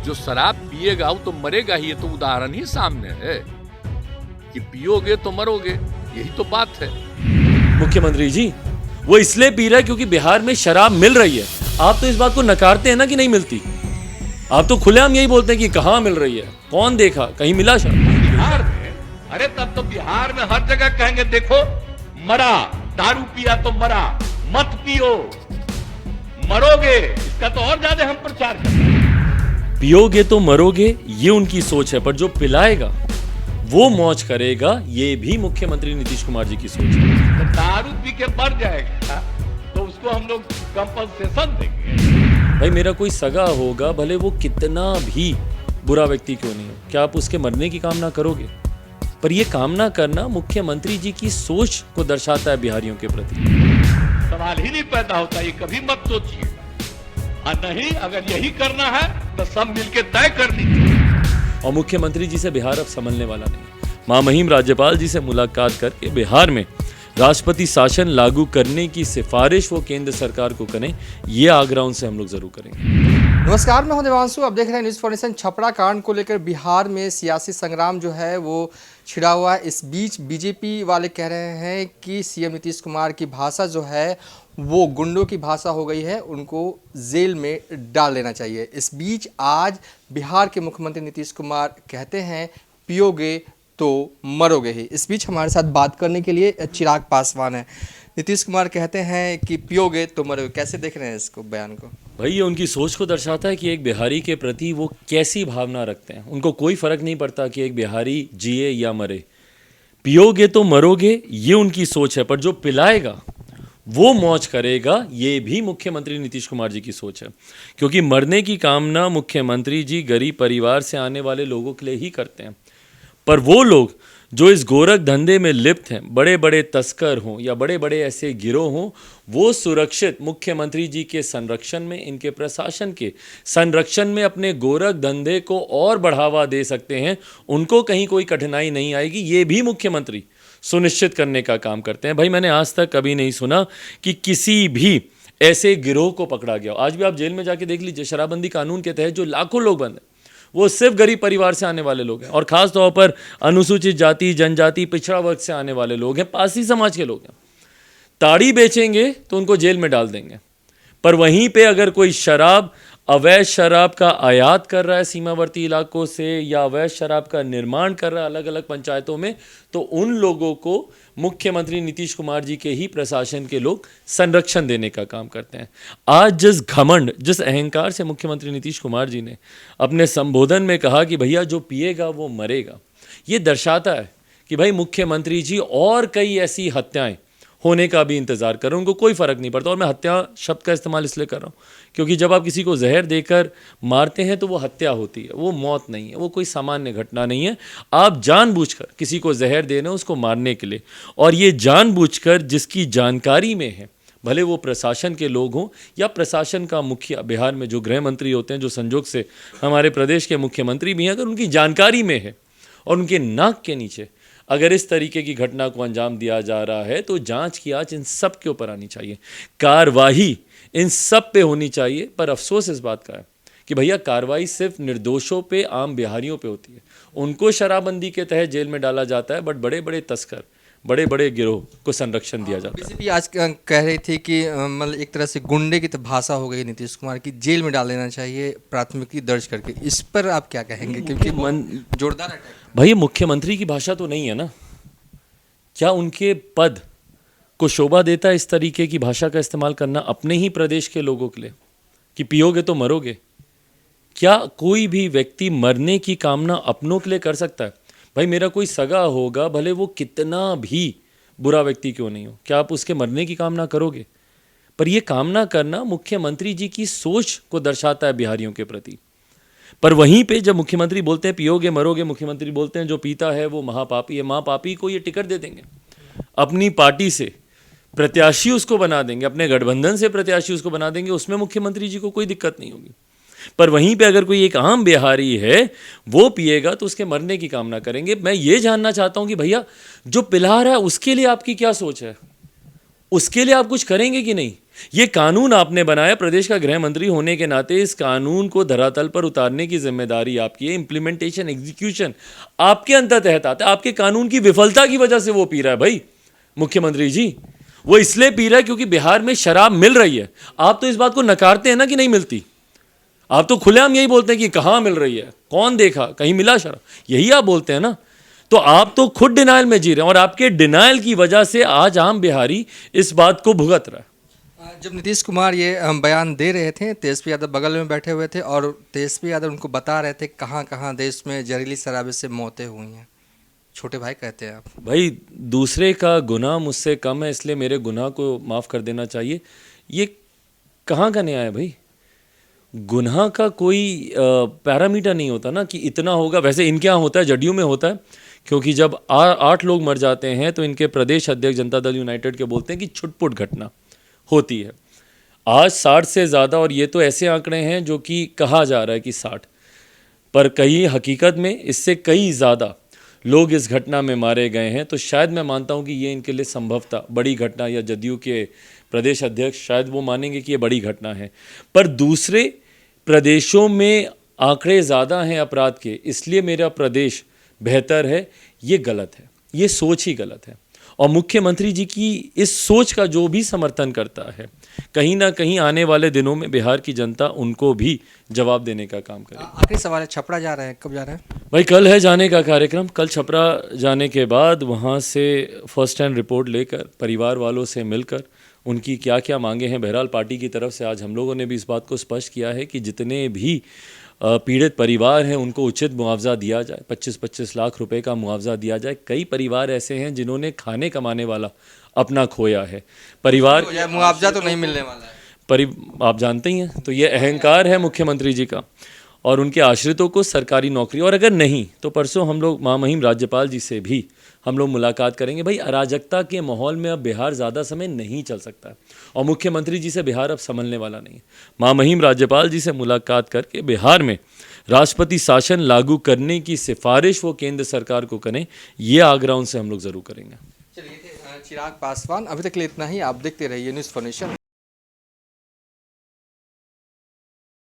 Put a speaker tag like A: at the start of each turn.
A: जो शराब पिएगा वो तो मरेगा ही, ये तो उदाहरण ही सामने है कि पियोगे तो मरोगे, यही तो बात है।
B: मुख्यमंत्री जी वो इसलिए पी रहा है क्योंकि बिहार में शराब मिल रही है। आप तो इस बात को नकारते हैं ना कि नहीं मिलती। आप तो खुलेआम यही बोलते हैं कि कहाँ मिल रही है, कौन देखा, कहीं मिला शराब
A: बिहार में? अरे तब तो बिहार में हर जगह कहेंगे देखो मरा, दारू पिया तो मरा, मत पियो मरोगे, इसका तो और ज्यादा हम प्रचार कर रहे हैं।
B: पियोगे तो मरोगे ये उनकी सोच है, पर जो पिलाएगा वो मौज करेगा ये भी मुख्यमंत्री नीतीश कुमार जी की सोच है।
A: तो दारू पी के मर जाएगा तो उसको हम लोग कंपनसेशन देंगे।
B: भाई मेरा कोई सगा होगा, भले वो कितना भी बुरा व्यक्ति क्यों नहीं हो, क्या आप उसके मरने की कामना करोगे? पर ये कामना करना मुख्यमंत्री जी की सोच को दर्शाता है बिहारियों के प्रति।
A: सवाल ही नहीं पैदा होता, ये कभी मत सोचिए। और नहीं, अगर यही करना है तो सब मिलके तय कर लीजिए।
B: और मुख्यमंत्री जी से बिहार अब संभलने वाला नहीं। महामहिम राज्यपाल जी से मुलाकात करके बिहार में राष्ट्रपति शासन लागू करने की सिफारिश वो केंद्र सरकार को करें, ये आग्रह उनसे हम लोग जरूर करेंगे।
C: नमस्कार, मैं हूं देवांशु। अब देख रहे हैं न्यूज़ फॉर छपरा कांड को लेकर बिहार में सियासी संग्राम जो है वो छिड़ा हुआ है। इस बीच बीजेपी वाले कह रहे हैं कि सीएम नीतीश कुमार की भाषा जो है वो गुंडों की भाषा हो गई है, उनको जेल में डाल लेना चाहिए। इस बीच आज बिहार के मुख्यमंत्री नीतीश कुमार कहते हैं पियोगे तो मरोगे ही। इस बीच हमारे साथ बात करने के लिए चिराग पासवान है। नीतीश कुमार कहते हैं कि पियोगे तो मरोगे, कैसे देख रहे हैं इसको बयान को?
B: भाई ये उनकी सोच को दर्शाता है कि एक बिहारी के प्रति वो कैसी भावना रखते हैं। उनको कोई फर्क नहीं पड़ता कि एक बिहारी जिए या मरे, पियोगे तो मरोगे ये उनकी सोच है, पर जो पिलाएगा वो मौज करेगा ये भी मुख्यमंत्री नीतीश कुमार जी की सोच है। क्योंकि मरने की कामना मुख्यमंत्री जी गरीब परिवार से आने वाले लोगों के लिए ही करते हैं। पर वो लोग जो इस गोरख धंधे में लिप्त हैं, बड़े बड़े तस्कर हों या बड़े बड़े ऐसे गिरोह हों, वो सुरक्षित मुख्यमंत्री जी के संरक्षण में, इनके प्रशासन के संरक्षण में अपने गोरख धंधे को और बढ़ावा दे सकते हैं। उनको कहीं कोई कठिनाई नहीं आएगी, ये भी मुख्यमंत्री सुनिश्चित करने का काम करते हैं। भाई मैंने आज तक कभी नहीं सुना कि किसी भी ऐसे गिरोह को पकड़ा गया। आज भी आप जेल में जाके देख लीजिए, शराबबंदी कानून के तहत जो लाखों लोग बंद हैं वो सिर्फ गरीब परिवार से आने वाले लोग हैं, और ख़ास तौर पर अनुसूचित जाति, जनजाति, पिछड़ा वर्ग से आने वाले लोग हैं, पासी समाज के लोग हैं। ताड़ी बेचेंगे तो उनको जेल में डाल देंगे, पर वहीं पे अगर कोई शराब, अवैध शराब का आयात कर रहा है सीमावर्ती इलाकों से या अवैध शराब का निर्माण कर रहा है अलग अलग पंचायतों में, तो उन लोगों को मुख्यमंत्री नीतीश कुमार जी के ही प्रशासन के लोग संरक्षण देने का काम करते हैं। आज जिस घमंड, जिस अहंकार से मुख्यमंत्री नीतीश कुमार जी ने अपने संबोधन में कहा कि भैया जो पिएगा वो मरेगा, ये दर्शाता है कि भाई मुख्यमंत्री जी और कई ऐसी हत्याएं होने का भी इंतज़ार कर रहे हैं, उनको कोई फ़र्क नहीं पड़ता। और मैं हत्या शब्द का इस्तेमाल इसलिए कर रहा हूँ क्योंकि जब आप किसी को जहर देकर मारते हैं तो वो हत्या होती है, वो मौत नहीं है, वो कोई सामान्य घटना नहीं है। आप जानबूझकर किसी को जहर दे रहे हैं उसको मारने के लिए, और ये जानबूझकर जिसकी जानकारी में है, भले वो प्रशासन के लोग हों या प्रशासन का मुखिया, बिहार में जो गृह मंत्री होते हैं, जो संजोग से हमारे प्रदेश के मुख्यमंत्री भी हैं, अगर उनकी जानकारी में है और उनके नाक के नीचे अगर इस तरीके की घटना को अंजाम दिया जा रहा है, तो जांच की आंच इन सब के ऊपर आनी चाहिए, कार्रवाई इन सब पे होनी चाहिए। पर अफसोस इस बात का है कि भैया कार्रवाई सिर्फ निर्दोषों पे, आम बिहारियों पे होती है। उनको शराबबंदी के तहत जेल में डाला जाता है, बट बड़े बड़े तस्कर, बड़े बड़े गिरोह को संरक्षण दिया जाता है।
C: बीजेपी आज कह रही थी कि मतलब एक तरह से गुंडे की भाषा हो गई नीतीश कुमार की, जेल में डाल देना चाहिए प्राथमिकी दर्ज करके। इस पर आप क्या कहेंगे? क्योंकि जोरदार अटैक।
B: भाई मुख्यमंत्री की भाषा तो नहीं है ना, क्या उनके पद को शोभा देता है इस तरीके की भाषा का इस्तेमाल करना अपने ही प्रदेश के लोगों के लिए कि पियोगे तो मरोगे? क्या कोई भी व्यक्ति मरने की कामना अपनों के लिए कर सकता है? भाई मेरा कोई सगा होगा, भले वो कितना भी बुरा व्यक्ति क्यों नहीं हो, क्या आप उसके मरने की कामना करोगे? पर यह कामना करना मुख्यमंत्री जी की सोच को दर्शाता है बिहारियों के प्रति। पर वहीं पे जब मुख्यमंत्री बोलते हैं पियोगे मरोगे, मुख्यमंत्री बोलते हैं जो पीता है वो महापापी है, महापापी को ये टिकट दे देंगे, अपनी पार्टी से प्रत्याशी उसको बना देंगे, अपने गठबंधन से प्रत्याशी उसको बना देंगे, उसमें मुख्यमंत्री जी को कोई दिक्कत नहीं होगी। पर वहीं पे अगर कोई एक आम बिहारी है वो पिएगा तो उसके मरने की कामना करेंगे। मैं ये जानना चाहता हूं कि भैया जो पिला रहा है उसके लिए आपकी क्या सोच है, उसके लिए आप कुछ करेंगे कि नहीं? ये कानून आपने बनाया, प्रदेश का गृह मंत्री होने के नाते इस कानून को धरातल पर उतारने की जिम्मेदारी आपकी है। इंप्लीमेंटेशन, एग्जीक्यूशन आपके अंतर्गत आता है। आपके कानून की विफलता की वजह से वो पी रहा है भाई मुख्यमंत्री जी। वो इसलिए पी रहा है क्योंकि बिहार में शराब मिल रही है। आप तो इस बात को नकारते हैं ना कि नहीं मिलती। आप तो खुलेआम यही बोलते हैं कि कहाँ मिल रही है, कौन देखा, कहीं मिला शराब, यही आप बोलते हैं ना। तो आप तो खुद डिनाइल में जी रहे हैं और आपके डिनाइल की वजह से आज आम बिहारी इस बात को भुगत रहा है।
C: जब नीतीश कुमार ये बयान दे रहे थे, तेजस्वी यादव बगल में बैठे हुए थे और तेजस्वी यादव उनको बता रहे थे कहाँ कहाँ देश में जहरीली शराब से मौतें हुई हैं। छोटे भाई कहते हैं आप। भाई
B: दूसरे का गुनाह मुझसे कम है इसलिए मेरे गुनाह को माफ़ कर देना चाहिए, ये कहाँ का न्याय है भाई। गुनाह का कोई पैरामीटर नहीं होता ना कि इतना होगा। वैसे इनके यहाँ होता है, जदयू में होता है, क्योंकि जब 8 लोग मर जाते हैं तो इनके प्रदेश अध्यक्ष जनता दल यूनाइटेड के बोलते हैं कि छुटपुट घटना होती है। आज 60 से ज़्यादा, और ये तो ऐसे आंकड़े हैं जो कि कहा जा रहा है कि 60, पर कई हकीकत में इससे कई ज़्यादा लोग इस घटना में मारे गए हैं। तो शायद मैं मानता हूं कि ये इनके लिए संभवतः बड़ी घटना, या जदयू के प्रदेश अध्यक्ष शायद वो मानेंगे कि ये बड़ी घटना है। पर दूसरे प्रदेशों में आंकड़े ज़्यादा हैं अपराध के, इसलिए मेरा प्रदेश बेहतर है, ये गलत है, ये सोच ही गलत है। और मुख्यमंत्री जी की इस सोच का जो भी समर्थन करता है, कहीं ना कहीं आने वाले दिनों में बिहार की जनता उनको भी जवाब देने का काम करे।
C: आखिरी सवाल है, छपरा जा रहे हैं, कब जा रहे हैं?
B: भाई कल है जाने का कार्यक्रम। कल छपरा जाने के बाद वहाँ से फर्स्ट हैंड रिपोर्ट लेकर परिवार वालों से मिलकर उनकी क्या क्या मांगे हैं। बहरहाल पार्टी की तरफ से आज हम लोगों ने भी इस बात को स्पष्ट किया है कि जितने भी पीड़ित परिवार हैं उनको उचित मुआवजा दिया जाए, 25-25 लाख रुपए का मुआवजा दिया जाए। कई परिवार ऐसे हैं जिन्होंने खाने कमाने वाला अपना खोया है। परिवार
C: मुआवजा तो नहीं मिलने वाला है,
B: आप जानते ही हैं। तो ये अहंकार है मुख्यमंत्री जी का और उनके आश्रितों को सरकारी नौकरी, और अगर नहीं तो परसों हम लोग महामहिम राज्यपाल जी से भी हम लोग मुलाकात करेंगे। भाई अराजकता के माहौल में अब बिहार ज़्यादा समय नहीं चल सकता है और मुख्यमंत्री जी से बिहार अब संभलने वाला नहीं है। महामहिम राज्यपाल जी से मुलाकात करके बिहार में राष्ट्रपति शासन लागू करने की सिफारिश वो केंद्र सरकार को करें, ये आग्रह उनसे हम लोग ज़रूर करेंगे।
C: चलिए, चिराग पासवान, अभी तक के लिए इतना ही। आप देखते रहिए न्यूज़ फॉर नेशन।